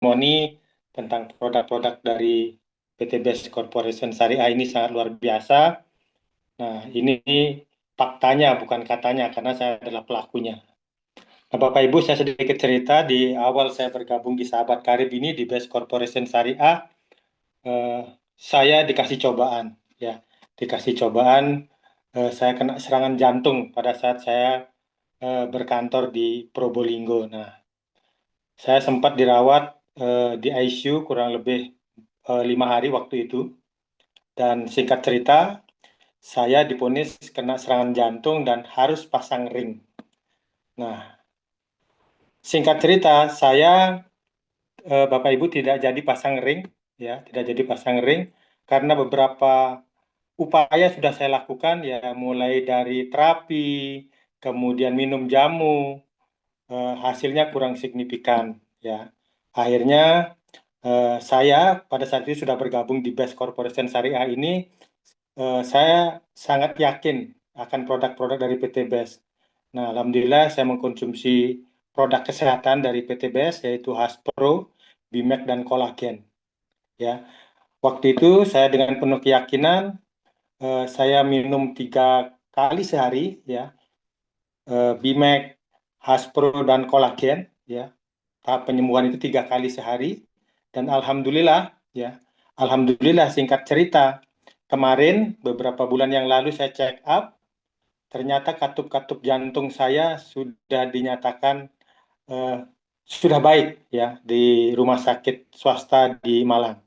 testimoni tentang produk-produk dari PT Best Corporation Syariah ini sangat luar biasa. Nah, ini faktanya, bukan katanya, karena saya adalah pelakunya. Nah, Bapak Ibu, saya sedikit cerita di awal saya bergabung di Sahabat Karib ini di Best Corporation Syariah. Saya dikasih cobaan, ya, dikasih cobaan. Saya kena serangan jantung pada saat saya berkantor di Probolinggo. Nah, saya sempat dirawat di ICU kurang lebih 5 hari waktu itu. Dan singkat cerita, saya divonis kena serangan jantung dan harus pasang ring. Nah, singkat cerita, saya Bapak Ibu tidak jadi pasang ring, ya, tidak jadi pasang ring karena beberapa upaya sudah saya lakukan, ya, mulai dari terapi, kemudian minum jamu, hasilnya kurang signifikan, ya. Akhirnya saya pada saat itu sudah bergabung di Best Corporation Syariah ini, saya sangat yakin akan produk-produk dari PT Best. Nah, alhamdulillah saya mengkonsumsi produk kesehatan dari PT Best yaitu Haspro, Bimek dan Kolagen. Ya, waktu itu saya dengan penuh keyakinan saya minum 3 kali sehari, ya, Bimek, Haspro dan Kolagen, ya. Tahap penyembuhan itu 3 kali sehari dan alhamdulillah, ya, alhamdulillah singkat cerita kemarin beberapa bulan yang lalu saya check up, ternyata katup-katup jantung saya sudah dinyatakan eh, sudah baik, ya, di rumah sakit swasta di Malang.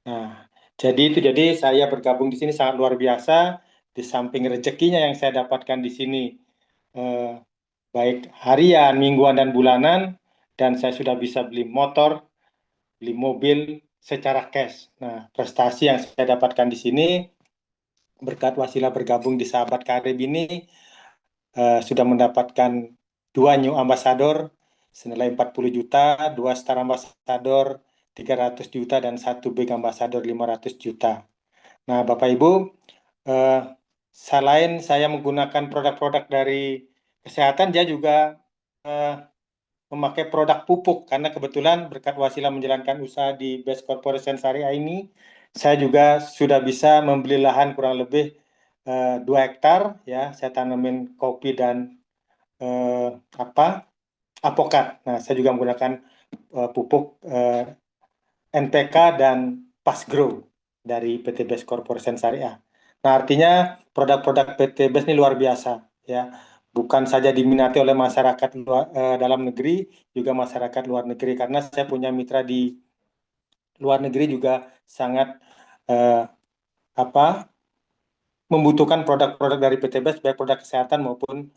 Nah, jadi saya bergabung di sini sangat luar biasa. Di samping rezekinya yang saya dapatkan di sini, eh, baik harian, mingguan dan bulanan, dan saya sudah bisa beli motor, beli mobil secara cash. Nah, prestasi yang saya dapatkan di sini berkat wasilah bergabung di Sahabat Karib ini sudah mendapatkan 2 new ambassador senilai 40 juta, 2 star ambassador 300 juta, dan 1 big ambassador 500 juta. Nah, Bapak Ibu, eh, selain saya menggunakan produk-produk dari kesehatan, dia juga eh, memakai produk pupuk karena kebetulan berkat wasilah menjalankan usaha di Best Corporation Syariah ini, saya juga sudah bisa membeli lahan kurang lebih 2 hektar, ya, saya tanamin kopi dan apa apokat. Nah, saya juga menggunakan pupuk NPK dan Pasgrow dari PT Best Corporation Syariah. Nah, artinya produk-produk PT Best ini luar biasa, ya. Bukan saja diminati oleh masyarakat dalam negeri, juga masyarakat luar negeri, karena saya punya mitra di luar negeri juga sangat eh, apa membutuhkan produk-produk dari PT Best, baik produk kesehatan maupun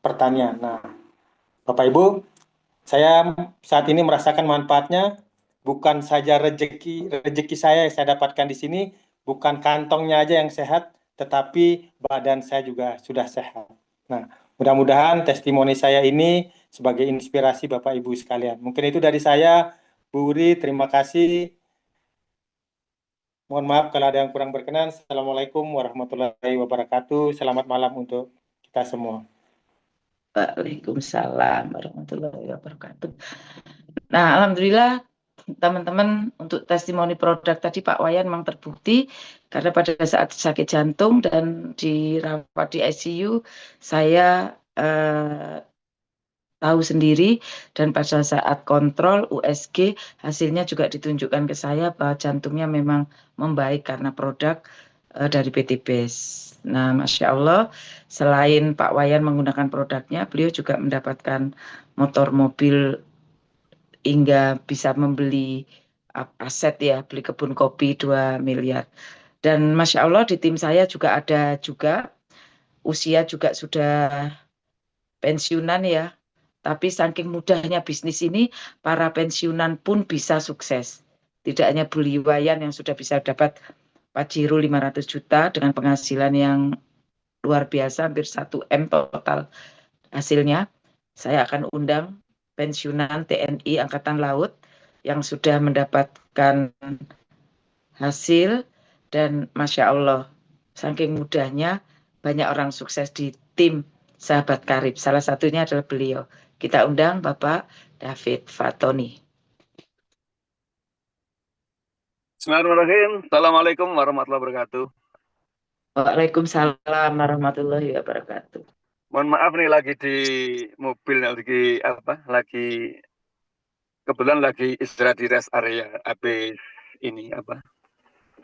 pertanian. Nah, Bapak Ibu, saya saat ini merasakan manfaatnya, bukan saja rezeki saya yang saya dapatkan di sini, bukan kantongnya aja yang sehat, tetapi badan saya juga sudah sehat. Nah, mudah-mudahan testimoni saya ini sebagai inspirasi Bapak Ibu sekalian. Mungkin itu dari saya, Bu Uri, terima kasih. Mohon maaf kalau ada yang kurang berkenan. Assalamualaikum warahmatullahi wabarakatuh. Selamat malam untuk kita semua. Waalaikumsalam warahmatullahi wabarakatuh. Nah, alhamdulillah teman-teman, untuk testimoni produk tadi Pak Wayan memang terbukti, karena pada saat sakit jantung dan dirawat di ICU, saya tahu sendiri, dan pada saat kontrol USG hasilnya juga ditunjukkan ke saya bahwa jantungnya memang membaik karena produk dari PT Best. Nah, Masya Allah, selain Pak Wayan menggunakan produknya, beliau juga mendapatkan motor, mobil, hingga bisa membeli aset, ya, beli kebun kopi 2 miliar. Dan Masya Allah di tim saya juga ada juga usia juga sudah pensiunan, ya. Tapi saking mudahnya bisnis ini, para pensiunan pun bisa sukses. Tidak hanya Bu Wayan yang sudah bisa dapat Pajero 500 juta dengan penghasilan yang luar biasa, hampir 1 M total hasilnya. Saya akan undang pensiunan TNI Angkatan Laut yang sudah mendapatkan hasil, dan Masya Allah, saking mudahnya banyak orang sukses di tim Sahabat Karib. Salah satunya adalah beliau. Kita undang Bapak David Fatoni. Bismillahirrahmanirrahim. Assalamualaikum warahmatullahi wabarakatuh. Waalaikumsalam warahmatullahi wabarakatuh. Mohon maaf nih lagi di mobil, lagi kebetulan lagi istirahat di rest area habis ini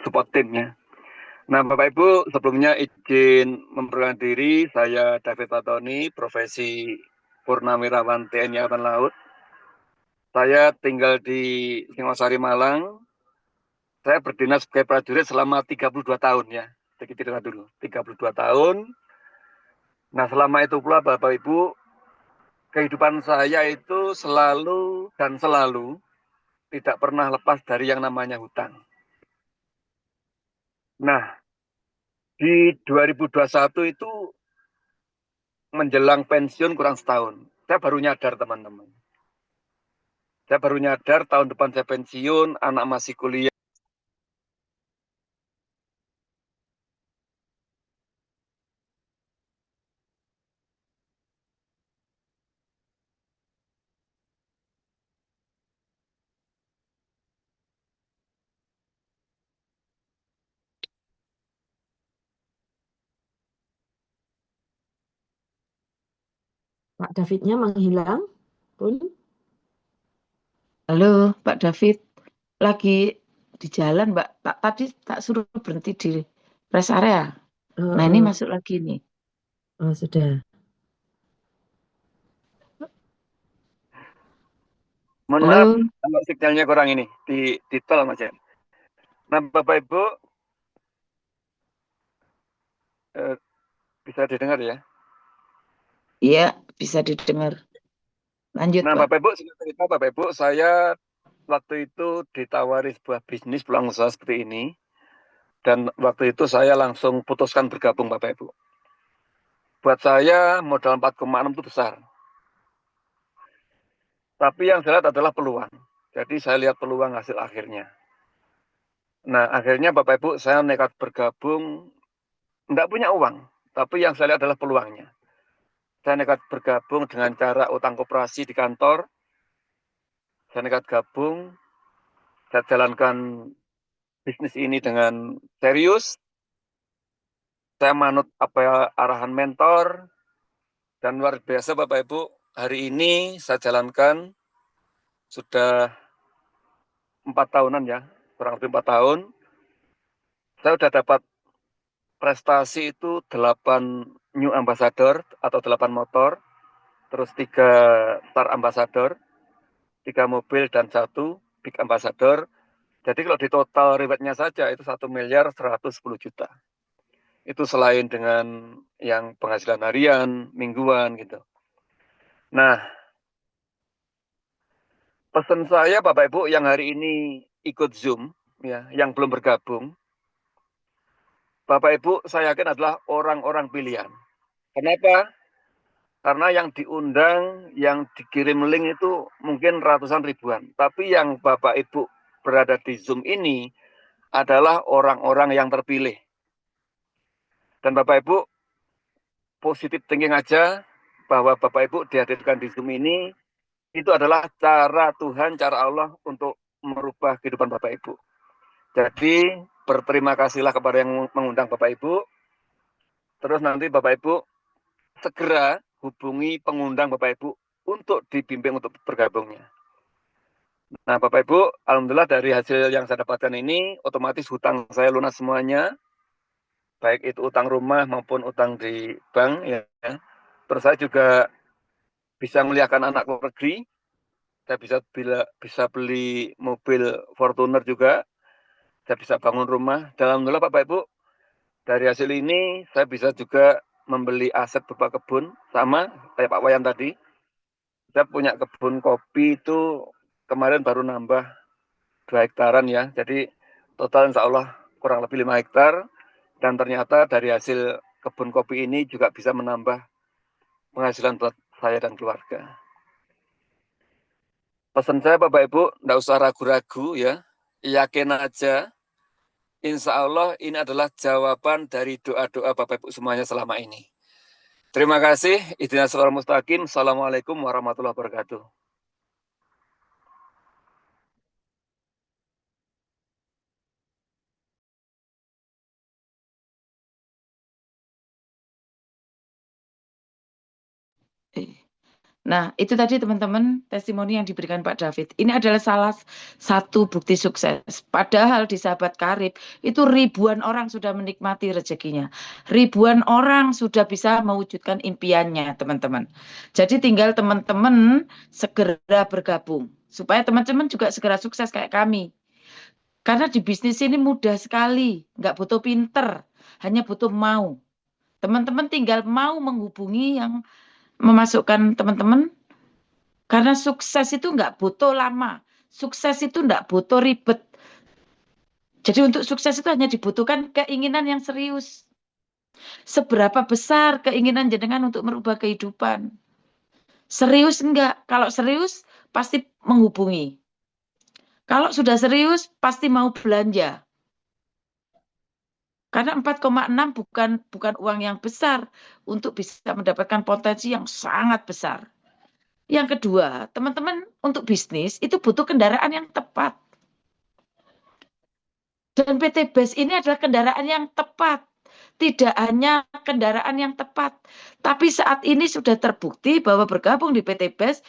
support timnya. Nah, Bapak Ibu, sebelumnya izin memperkenalkan diri, saya David Fatoni, profesi Purnawirawan TNI Angkatan Laut. Saya tinggal di Singosari, Malang. Saya berdinas sebagai prajurit selama 32 tahun ya. Sedikit dulu, 32 tahun. Nah, selama itu pula Bapak Ibu, kehidupan saya itu selalu tidak pernah lepas dari yang namanya hutang. Nah, di 2021 itu menjelang pensiun kurang setahun. Saya baru nyadar, teman-teman. Saya baru nyadar tahun depan saya pensiun, anak masih kuliah. Pak Davidnya menghilang, Pun. Halo, Pak David. Lagi di jalan, Mbak. Pak tadi tak suruh berhenti di rest area. Nah, ini masuk lagi nih. Oh, sudah. Mohon Halo. maaf, kalau sinyalnya kurang ini, di tol Mas ya. Nah, Bapak Ibu, bisa didengar ya? Iya, bisa didengar. Lanjut, Nah, Pak. Bapak Ibu, cerita Bapak Ibu, saya waktu itu ditawari sebuah bisnis peluang usaha seperti ini. Dan waktu itu saya langsung putuskan bergabung Bapak Ibu. Buat saya modal 4,6 itu besar. Tapi yang saya lihat adalah peluang. Jadi saya lihat peluang hasil akhirnya. Nah, akhirnya Bapak Ibu saya nekat bergabung, enggak punya uang. Tapi yang saya lihat adalah peluangnya. Saya nekat bergabung dengan cara utang koperasi di kantor. Saya nekat gabung, saya jalankan bisnis ini dengan serius. Saya manut apa arahan mentor. Dan luar biasa Bapak Ibu, hari ini saya jalankan sudah 4 tahunan ya, kurang lebih 4 tahun. Saya sudah dapat prestasi itu 8 new ambassador atau 8 motor, terus 3 star ambassador, 3 mobil dan 1 big ambassador. Jadi kalau di total rewardnya saja itu 1.110.000.000. Itu selain dengan yang penghasilan harian, mingguan gitu. Nah, pesan saya Bapak Ibu yang hari ini ikut Zoom, ya, yang belum bergabung, Bapak Ibu saya yakin adalah orang-orang pilihan. Kenapa? Karena yang diundang, yang dikirim link itu mungkin ratusan ribuan. Tapi yang Bapak Ibu berada di Zoom ini adalah orang-orang yang terpilih. Dan Bapak Ibu positif thinking aja bahwa Bapak Ibu dihadirkan di Zoom ini itu adalah cara Tuhan, cara Allah untuk merubah kehidupan Bapak Ibu. Jadi berterima kasihlah kepada yang mengundang Bapak Ibu. Terus nanti Bapak Ibu segera hubungi pengundang Bapak Ibu untuk dibimbing untuk bergabungnya. Nah Bapak Ibu, alhamdulillah dari hasil yang saya dapatkan ini, otomatis hutang saya lunas semuanya, baik itu utang rumah maupun utang di bank. Ya. Terus saya juga bisa melihatkan anak luar negeri, saya bisa beli mobil Fortuner juga, saya bisa bangun rumah. Dan alhamdulillah Bapak Ibu, dari hasil ini saya bisa juga membeli aset berupa kebun, sama kayak Pak Wayan tadi. Saya punya kebun kopi itu kemarin baru nambah 2 hektaran ya. Jadi total insya Allah kurang lebih 5 hektar. Dan ternyata dari hasil kebun kopi ini juga bisa menambah penghasilan buat saya dan keluarga. Pesan saya Bapak Ibu, tidak usah ragu-ragu ya. Yakin aja. Insya Allah ini adalah jawaban dari doa-doa Bapak Ibu semuanya selama ini. Terima kasih. Ihdinas shiratal mustaqim. Assalamualaikum warahmatullahi wabarakatuh. Nah, itu tadi teman-teman testimoni yang diberikan Pak David. Ini adalah salah satu bukti sukses. Padahal di Sahabat Karib itu ribuan orang sudah menikmati rezekinya. Ribuan orang sudah bisa mewujudkan impiannya, teman-teman. Jadi tinggal teman-teman segera bergabung. Supaya teman-teman juga segera sukses kayak kami. Karena di bisnis ini mudah sekali. Nggak butuh pinter. Hanya butuh mau. Teman-teman tinggal mau menghubungi yang memasukkan teman-teman, karena sukses itu nggak butuh lama, sukses itu nggak butuh ribet. Jadi untuk sukses itu hanya dibutuhkan keinginan yang serius. Seberapa besar keinginan jenengan untuk merubah kehidupan? Serius enggak? Kalau serius pasti menghubungi. Kalau sudah serius pasti mau belanja. Karena 4,6 bukan uang yang besar untuk bisa mendapatkan potensi yang sangat besar. Yang kedua, teman-teman untuk bisnis itu butuh kendaraan yang tepat. Dan PT BES ini adalah kendaraan yang tepat. Tidak hanya kendaraan yang tepat. Tapi saat ini sudah terbukti bahwa bergabung di PT BES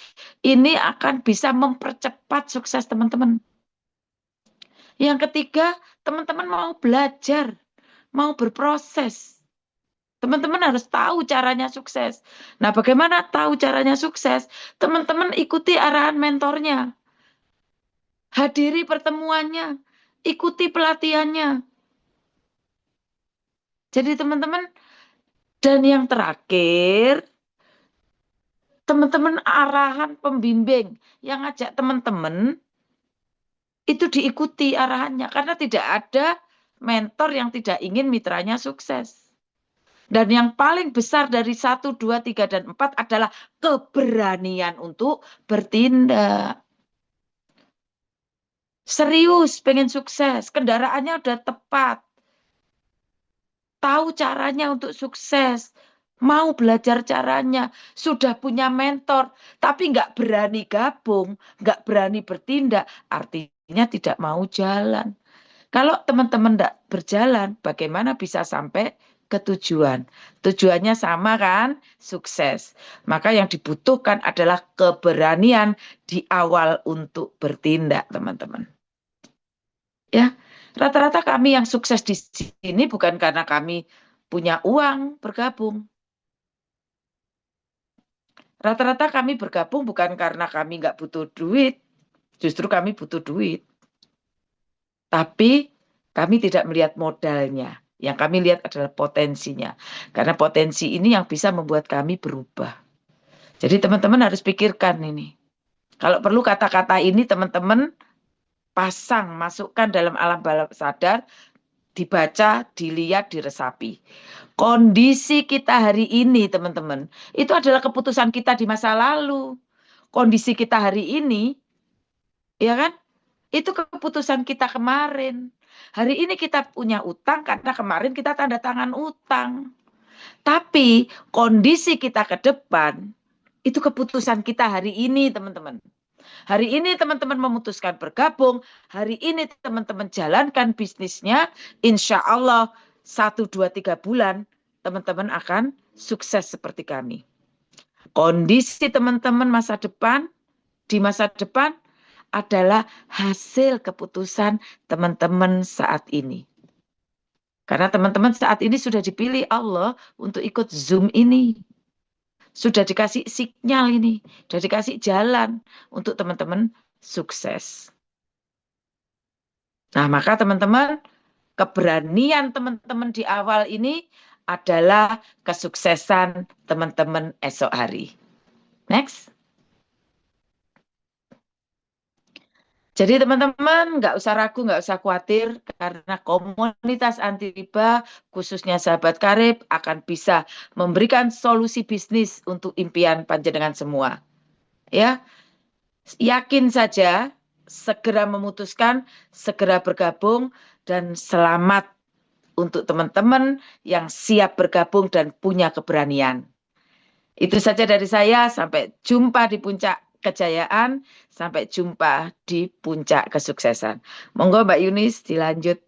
ini akan bisa mempercepat sukses teman-teman. Yang ketiga, teman-teman mau belajar, mau berproses. Teman-teman harus tahu caranya sukses. Nah, bagaimana tahu caranya sukses? Teman-teman ikuti arahan mentornya. Hadiri pertemuannya. Ikuti pelatihannya. Jadi teman-teman, dan yang terakhir, teman-teman arahan pembimbing yang ngajak teman-teman, itu diikuti arahannya. Karena tidak ada mentor yang tidak ingin mitranya sukses. Dan yang paling besar dari 1, 2, 3, dan 4 adalah keberanian untuk bertindak. Serius, pengen sukses, kendaraannya udah tepat. Tahu caranya untuk sukses, mau belajar caranya, sudah punya mentor, tapi nggak berani gabung, nggak berani bertindak, artinya tidak mau jalan. Kalau teman-teman nggak berjalan, bagaimana bisa sampai ke tujuan? Tujuannya sama kan? Sukses. Maka yang dibutuhkan adalah keberanian di awal untuk bertindak, teman-teman. Ya, rata-rata kami yang sukses di sini bukan karena kami punya uang bergabung. Rata-rata kami bergabung bukan karena kami nggak butuh duit, justru kami butuh duit. Tapi kami tidak melihat modalnya. Yang kami lihat adalah potensinya. Karena potensi ini yang bisa membuat kami berubah. Jadi teman-teman harus pikirkan ini. Kalau perlu kata-kata ini teman-teman pasang, masukkan dalam alam bawah sadar, dibaca, dilihat, diresapi. Kondisi kita hari ini teman-teman, itu adalah keputusan kita di masa lalu. Kondisi kita hari ini, ya kan? Itu keputusan kita kemarin. Hari ini kita punya utang karena kemarin kita tanda tangan utang. Tapi kondisi kita ke depan, itu keputusan kita hari ini teman-teman. Hari ini teman-teman memutuskan bergabung, hari ini teman-teman jalankan bisnisnya, insya Allah 1, 2, 3 bulan teman-teman akan sukses seperti kami. Kondisi teman-teman masa depan, di masa depan adalah hasil keputusan teman-teman saat ini. Karena teman-teman saat ini sudah dipilih Allah untuk ikut Zoom ini. Sudah dikasih sinyal ini, sudah dikasih jalan untuk teman-teman sukses. Nah, maka teman-teman, keberanian teman-teman di awal ini adalah kesuksesan teman-teman esok hari. Next. Jadi teman-teman nggak usah ragu, nggak usah khawatir karena komunitas anti riba khususnya Sahabat Karib akan bisa memberikan solusi bisnis untuk impian panjenengan semua. Ya, yakin saja, segera memutuskan, segera bergabung dan selamat untuk teman-teman yang siap bergabung dan punya keberanian. Itu saja dari saya, sampai jumpa di puncak kejayaan, sampai jumpa di puncak kesuksesan. Monggo Mbak Yunis dilanjut.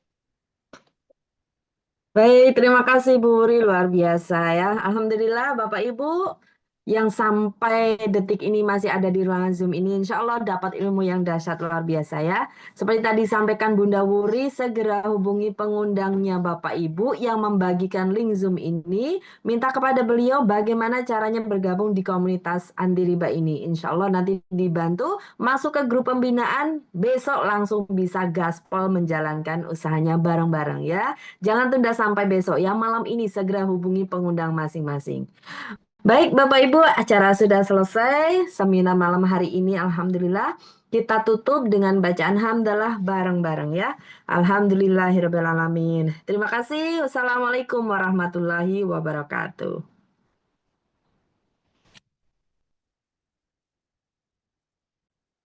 Baik, terima kasih Bu Wuri, luar biasa ya. Alhamdulillah Bapak Ibu, yang sampai detik ini masih ada di ruangan Zoom ini, insya Allah dapat ilmu yang dahsyat luar biasa ya. Seperti tadi sampaikan Bunda Wuri, segera hubungi pengundangnya Bapak Ibu yang membagikan link Zoom ini. Minta kepada beliau bagaimana caranya bergabung di komunitas Andi Riba ini. Insya Allah nanti dibantu masuk ke grup pembinaan, besok langsung bisa gaspol menjalankan usahanya bareng-bareng ya. Jangan tunda sampai besok ya, malam ini segera hubungi pengundang masing-masing. Baik, Bapak Ibu, acara sudah selesai. Seminar malam hari ini, Alhamdulillah, kita tutup dengan bacaan hamdalah bareng-bareng ya. Alhamdulillahirrabbilalamin. Terima kasih. Wassalamualaikum warahmatullahi wabarakatuh.